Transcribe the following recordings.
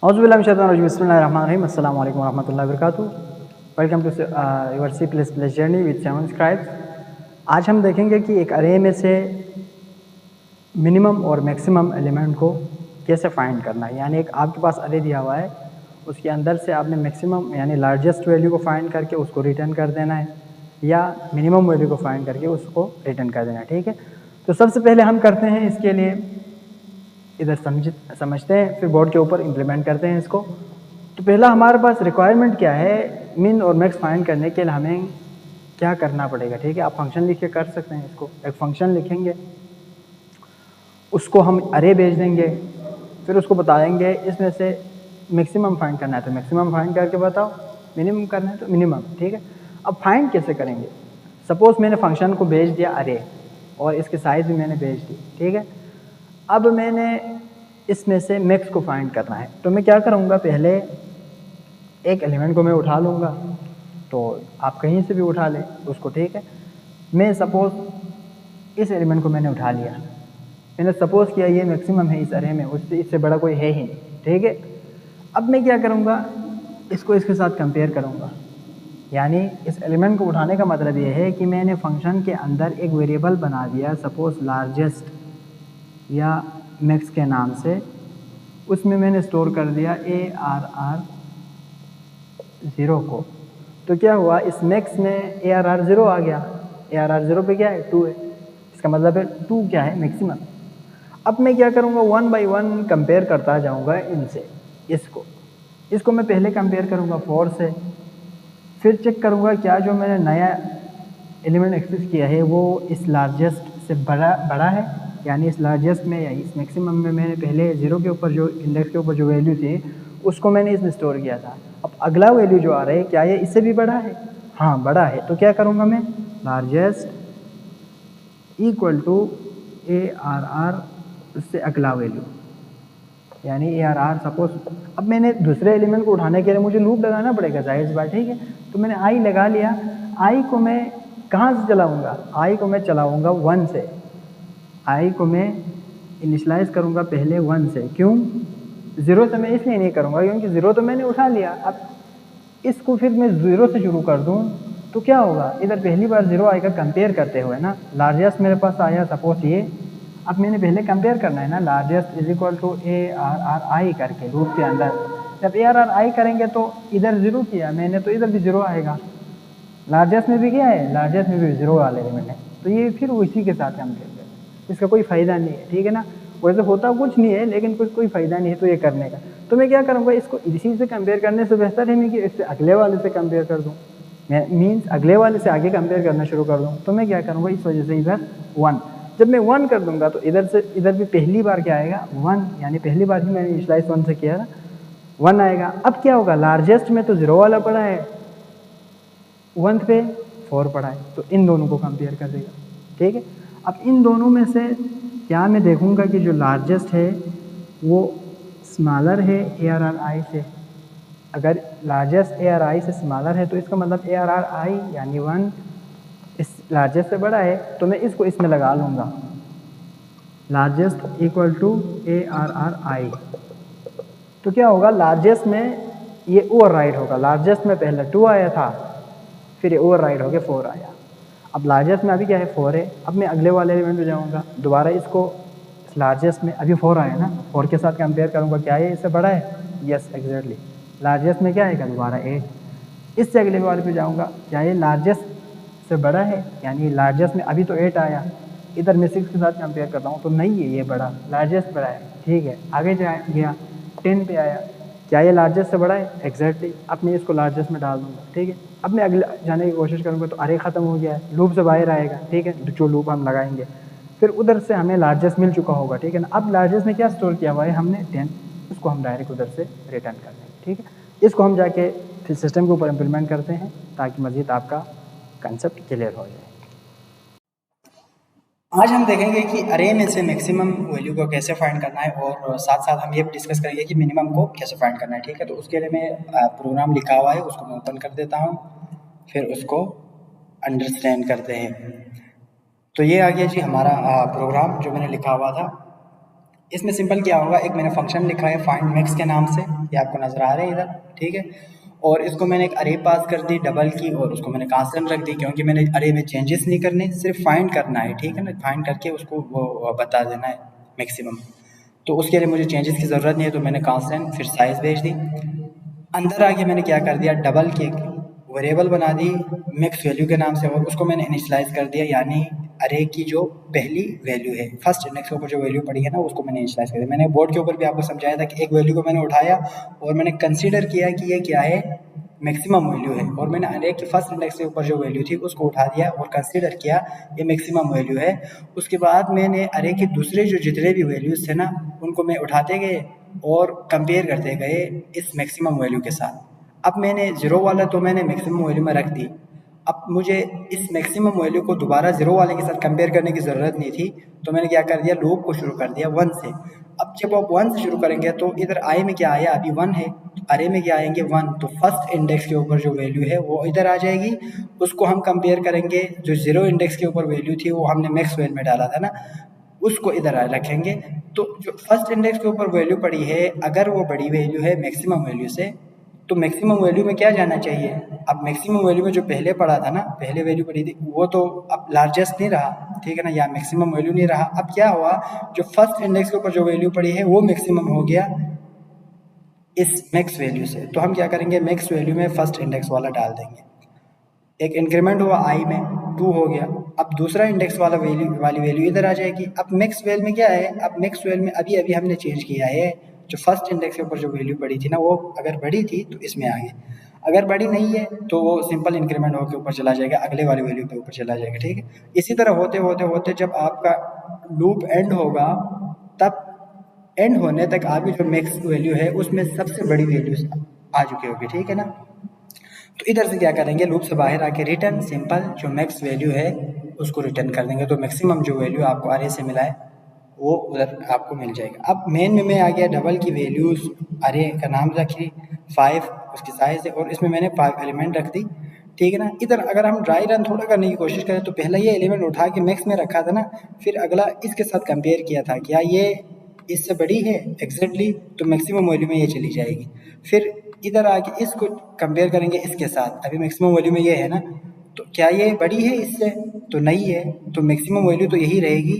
बिस्मिल्लाहिर्रहमानिर्रहीम अस्सलाम वालेकुम रहमतुल्लाहि वबरकातुहू। Welcome to your C plus plus journey with 7 scribes. आज हम देखेंगे कि एक अरे में से मिनिमम और मैक्सिमम एलिमेंट को कैसे फाइंड करना है। यानी एक आपके पास अरे दिया हुआ है, उसके अंदर से आपने मैक्सिमम यानी लार्जेस्ट वैल्यू को फाइंड करके उसको रिटर्न कर देना है, या मिनिमम वैल्यू को फाइंड करके उसको रिटर्न कर देना है। ठीक है, तो सबसे पहले हम करते हैं इसके लिए, इधर समझते हैं, फिर बोर्ड के ऊपर इम्प्लीमेंट करते हैं इसको। तो पहला हमारे पास रिक्वायरमेंट क्या है, मिन और मैक्स फाइंड करने के लिए हमें क्या करना पड़ेगा। ठीक है, आप फंक्शन लिख के कर सकते हैं इसको। एक फंक्शन लिखेंगे, उसको हम अरे भेज देंगे, फिर उसको बताएंगे इसमें से मैक्सिमम फाइंड करना है तो मैक्सिमम फाइंड करके बताओ, मिनिमम करना है तो मिनिमम। ठीक है, अब फाइंड कैसे करेंगे। सपोज मैंने फंक्शन को भेज दिया अरे, और इसके साइज भी मैंने भेज दी। ठीक है, अब मैंने इसमें से मैक्स को फाइंड करना है, तो मैं क्या करूँगा, पहले एक एलिमेंट को मैं उठा लूँगा। तो आप कहीं से भी उठा लें उसको। ठीक है, मैं सपोज इस एलिमेंट को मैंने उठा लिया, मैंने सपोज किया ये मैक्सिमम है इस अरे में, उससे इससे बड़ा कोई है ही नहीं। ठीक है, अब मैं क्या करूँगा, इसको इसके साथ कंपेयर करूँगा। यानी इस एलिमेंट को उठाने का मतलब ये है कि मैंने फंक्शन के अंदर एक वेरिएबल बना दिया, सपोज लार्जेस्ट या मैक्स के नाम से, उसमें मैंने स्टोर कर दिया ARR0 को। तो क्या हुआ, इस मैक्स में ARR0 आ गया। ARR0 पे क्या है, 2 है, इसका मतलब है 2 क्या है, मैक्सिमम। अब मैं क्या करूँगा, 1 बाई 1 कंपेयर करता जाऊँगा इनसे। इसको मैं पहले कंपेयर करूँगा 4 से, फिर चेक करूँगा क्या जो मैंने नया एलिमेंट एक्सेस किया है वो इस लार्जेस्ट से बड़ा है। यानी इस लार्जेस्ट में या इस मैक्सिमम में मैंने पहले 0 के ऊपर जो इंडेक्स के ऊपर जो वैल्यू थी उसको मैंने इसमें स्टोर किया था। अब अगला वैल्यू जो आ रहा है, क्या ये इससे भी बड़ा है? हाँ, बड़ा है। तो क्या करूँगा मैं, लार्जेस्ट इक्वल टू ARR उससे अगला वैल्यू, यानी ARR सपोज। अब मैंने दूसरे एलिमेंट को उठाने के लिए मुझे लूप लगाना पड़ेगा, जाहिर सी बात। ठीक है, तो मैंने आई लगा लिया। आई को मैं कहाँ से चलाऊँगा, आई को मैं चलाऊँगा 1 से। आई को मैं इनिशलाइज करूँगा पहले 1 से। क्यों, 0 से मैं इसलिए नहीं करूँगा क्योंकि 0 तो मैंने उठा लिया। अब इसको फिर मैं 0 से शुरू कर दूँ तो क्या होगा, इधर पहली बार 0 आएगा कंपेयर करते हुए ना। लार्जेस्ट मेरे पास आया सपोज ये, अब मैंने पहले कंपेयर करना है ना, largest is equal to ARRI करके लूप के अंदर। जब ARRI करेंगे तो इधर 0 किया मैंने तो इधर भी 0 आएगा। लार्जेस्ट में भी क्या है, लार्जेस्ट में भी 0 वाले एलिमेंट है, तो ये फिर उसी के साथ कंपेयर करें, इसका कोई फ़ायदा नहीं है। ठीक है ना, वैसे होता कुछ नहीं है लेकिन कोई फ़ायदा नहीं है तो ये करने का। तो मैं क्या करूँगा, इसको इसी से कंपेयर करने से बेहतर है मैं कि इससे अगले वाले से कंपेयर कर दूँ, मैं मीन्स अगले वाले से आगे कंपेयर करना शुरू कर दूँ। तो मैं क्या करूँगा, इस वजह से इधर 1, जब मैं 1 कर दूंगा तो इधर से इधर भी पहली बार क्या आएगा, 1, यानी पहली बार ही मैंने इनिशियलाइज 1 से किया था, 1 आएगा। अब क्या होगा, लार्जेस्ट में तो 0 वाला पड़ा है, 1 पे 4 पड़ा है, तो इन दोनों को कंपेयर कर देगा। ठीक है, अब इन दोनों में से क्या मैं देखूंगा कि जो लार्जेस्ट है वो स्मॉलर है ARRI से। अगर लार्जेस्ट ARRI से स्मॉलर है तो इसका मतलब ARRI यानी 1 इस लार्जेस्ट से बड़ा है, तो मैं इसको इसमें लगा लूँगा, लार्जेस्ट इक्वल टू ARRI। तो क्या होगा, लार्जेस्ट में ये ओवरराइड होगा। लार्जेस्ट में पहले 2 आया था, फिर ये ओवरराइड हो गया 4 आया। अब लार्जेस्ट में अभी क्या है, 4 है। अब मैं अगले वाले एलिमेंट में जाऊँगा, दोबारा इसको लार्जेस्ट में अभी 4 आया ना, 4 के साथ कंपेयर करूँगा, क्या ये इससे बड़ा है? Yes, exactly. लार्जेस्ट में क्या आएगा, दोबारा 8। इससे अगले वाले पे जाऊँगा, क्या ये लार्जेस्ट से बड़ा है? यानी लार्जेस्ट में अभी तो 8 आया, इधर मैं 6 के साथ कंपेयर करता हूँ तो नहीं है ये बड़ा, लार्जेस्ट बड़ा है। ठीक है, आगे गया 10 पे आया, क्या ये लार्जेस्ट से बड़ा है? एग्जैक्टली। अब मैं इसको लार्जेस्ट में डाल दूँगा। ठीक है, अब मैं अगले जाने की कोशिश करूँगा तो अरे ख़त्म हो गया है, लूप से बाहर आएगा। ठीक है, जो लूप हम लगाएंगे फिर उधर से हमें लार्जेस्ट मिल चुका होगा। ठीक है ना, अब लार्जेस्ट में क्या स्टोर किया हुआ है हमने, 10, उसको हम डायरेक्ट उधर से रिटर्न कर देंगे। ठीक है, इसको हम जाके फिर सिस्टम के ऊपर इम्प्लीमेंट करते हैं ताकि मज़ीद आपका कंसेप्ट क्लियर हो जाए। आज हम देखेंगे कि अरे में से मैक्सिमम वैल्यू को कैसे फाइंड करना है, और साथ साथ हम ये भी डिस्कस करेंगे कि मिनिमम को कैसे फाइंड करना है। ठीक है, तो उसके लिए मैं प्रोग्राम लिखा हुआ है उसको मैं ओपन कर देता हूँ, फिर उसको अंडरस्टैंड करते हैं। तो ये आ गया जी हमारा प्रोग्राम जो मैंने लिखा हुआ था। इसमें सिंपल क्या होगा, एक मैंने फंक्शन लिखा है फाइंड मैक्स के नाम से, ये आपको नज़र आ रहा है इधर, ठीक है। और इसको मैंने एक अरे पास कर दी डबल की, और उसको मैंने कांस्टेंट रख दी, क्योंकि मैंने अरे में चेंजेस नहीं करने, सिर्फ फाइंड करना है, ठीक है ना। फाइंड करके उसको वो बता देना है मैक्सिमम। तो उसके लिए मुझे चेंजेस की ज़रूरत नहीं है, तो मैंने कांस्टेंट फिर साइज़ भेज दी। अंदर आके मैंने क्या कर दिया, डबल की वेरिएबल बना दी मिक्स वैल्यू के नाम से, और उसको मैंने इनिशियलाइज कर दिया, यानी अरे की जो पहली वैल्यू है, फर्स्ट इंडेक्स के ऊपर जो वैल्यू पड़ी है ना, उसको मैंने इनिशियलाइज कर दिया। मैंने बोर्ड के ऊपर भी आपको समझाया था कि एक वैल्यू को मैंने उठाया और मैंने कंसीडर किया कि ये क्या है, मैक्सिमम वैल्यू है, और मैंने अरे के फर्स्ट इंडेक्स के ऊपर जो वैल्यू थी उसको उठा दिया और कंसीडर किया ये मैक्सिमम वैल्यू है। उसके बाद मैंने अरे के दूसरे जो जितने भी वैल्यूज़ थे ना, उनको मैं उठाते गए और कंपेयर करते गए इस मैक्सिमम वैल्यू के साथ। अब मैंने ज़ीरो वाला तो मैंने मैक्सिमम वैल्यू में रख दी, अब मुझे इस मैक्सिमम वैल्यू को दोबारा ज़ीरो वाले के साथ कंपेयर करने की ज़रूरत नहीं थी, तो मैंने क्या कर दिया, लूप को शुरू कर दिया 1 से। अब जब आप 1 से शुरू करेंगे तो इधर आई में क्या आया, अभी 1 है, अरे में क्या आएंगे 1, तो फर्स्ट इंडेक्स के ऊपर जो वैल्यू है वो इधर आ जाएगी, उसको हम कंपेयर करेंगे, जो ज़ीरो इंडेक्स के ऊपर वैल्यू थी वो हमने मैक्स वैल्यू में डाला था ना, उसको इधर रखेंगे। तो जो फर्स्ट इंडेक्स के ऊपर वैल्यू पड़ी है, अगर वो बड़ी वैल्यू है मैक्सिमम वैल्यू से, तो मैक्सिमम वैल्यू में क्या जाना चाहिए, अब मैक्सिमम वैल्यू में जो पहले पड़ा था ना, पहले वैल्यू पड़ी थी वो तो अब लार्जेस्ट नहीं रहा, ठीक है ना, या मैक्सिमम वैल्यू नहीं रहा। अब क्या हुआ, जो फर्स्ट इंडेक्स के ऊपर जो वैल्यू पड़ी है वो मैक्सिमम हो गया इस मैक्स वैल्यू से, तो हम क्या करेंगे, मैक्स वैल्यू में फर्स्ट इंडेक्स वाला डाल देंगे। एक इंक्रीमेंट हुआ आई में 2 हो गया, अब दूसरा इंडेक्स वाला वाली वैल्यू इधर आ जाएगी। अब मैक्स वेल में क्या है, अब मैक्स वेल में अभी अभी हमने चेंज किया है, जो फर्स्ट इंडेक्स के ऊपर जो वैल्यू पड़ी थी ना, वो अगर बड़ी थी तो इसमें आ गई, अगर बड़ी नहीं है तो वो सिंपल इंक्रीमेंट होकर ऊपर चला जाएगा, अगले वाली वैल्यू पे ऊपर चला जाएगा, ठीक है। इसी तरह होते होते होते जब आपका लूप एंड होगा, तब एंड होने तक आपकी जो मैक्स वैल्यू है उसमें सबसे बड़ी वैल्यू आ चुकी होगी, ठीक है ना। तो इधर से क्या करेंगे, लूप से बाहर आके रिटर्न सिंपल जो मैक्स वैल्यू है उसको रिटर्न कर देंगे, तो मैक्सिमम जो वैल्यू आपको अरे से मिला है वो उधर आपको मिल जाएगा। अब मेन में मैं आ गया, डबल की वैल्यूज़ अरे का नाम रखी 5, उसकी साइज़ है, और इसमें मैंने 5 एलिमेंट रख दी, ठीक है ना। इधर अगर हम ड्राई रन थोड़ा करने की कोशिश करें तो पहला ये एलिमेंट उठा के मैक्स में रखा था ना, फिर अगला इसके साथ कंपेयर किया था, क्या ये इससे बड़ी है एग्जैक्टली, तो मैक्सिमम वैल्यू में ये चली जाएगी। फिर इधर आके इसको कंपेयर करेंगे इसके साथ, अभी मैक्सिमम वैल्यू में ये है ना, तो क्या ये बड़ी है इससे, तो नहीं है, तो मैक्सिमम वैल्यू तो यही रहेगी,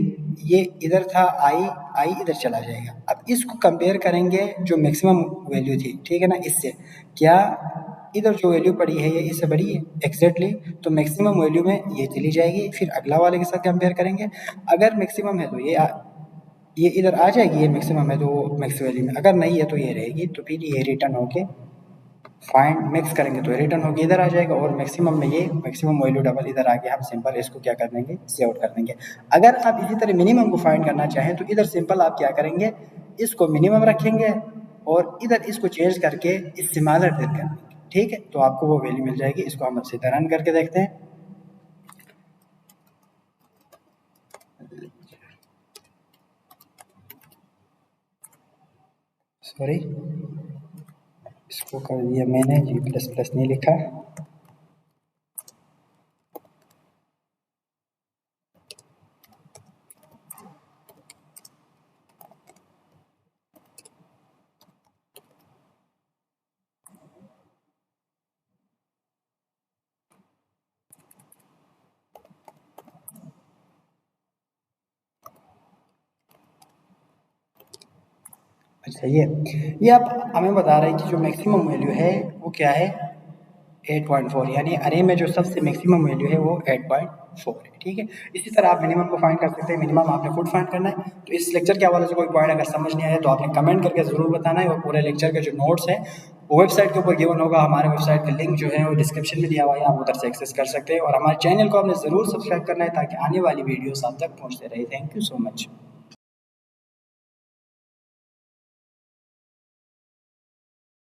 ये इधर था आई, आई इधर चला जाएगा। अब इसको कंपेयर करेंगे जो मैक्सिमम वैल्यू थी, ठीक है ना, इससे, क्या इधर जो वैल्यू पड़ी है ये इससे बड़ी है एग्जैक्टली, तो मैक्सिमम वैल्यू में ये चली जाएगी, फिर अगला वाले के साथ कंपेयर करेंगे, अगर मैक्सिमम है तो ये इधर आ जाएगी, ये मैक्सिमम है तो मैक्स वैल्यू में, अगर नहीं है तो ये रहेगी, तो फिर ये रिटर्न होके फाइंड मिक्स करेंगे तो रिटर्न होके इधर आ जाएगा, और मैक्सिमम में ये मैक्सिमम वैल्यू डबल इधर आके हम सिंपल इसको क्या कर देंगे, से आउट कर देंगे। अगर आप इसी तरह मिनिमम को फाइंड करना चाहें तो इधर सिंपल आप क्या करेंगे, इसको मिनिमम रखेंगे और इधर इसको चेंज करके इससे माइनर कर देंगे, ठीक है, तो आपको वो वैल्यू मिल जाएगी। इसको हम सीधा रन करके देखते हैं। सॉरी, इसको कर दिया मैंने G++ नहीं लिखा। अच्छा, ये आप हमें बता रहे हैं कि जो मैक्सिमम वैल्यू है वो क्या है, 8.4, यानी अरे में जो सबसे मैक्सिमम वैल्यू है वो 8.4 है, ठीक है। इसी तरह आप मिनिमम को फाइंड कर सकते हैं, मिनिमम आपने खुद फाइंड करना है। तो इस लेक्चर के हवाले से कोई पॉइंट अगर समझ नहीं आया तो आपने कमेंट करके ज़रूर बताना है, और पूरे लेक्चर के जो नोट्स है वो वेबसाइट के ऊपर गिवन होगा, हमारे वेबसाइट का लिंक जो है वो डिस्क्रिप्शन में दिया हुआ है, आप उधर से एक्सेस कर सकते हैं, और हमारे चैनल को आपने ज़रूर सब्सक्राइब करना है ताकि आने वाली वीडियोस आप तक पहुँचते रहे। Thank you so much.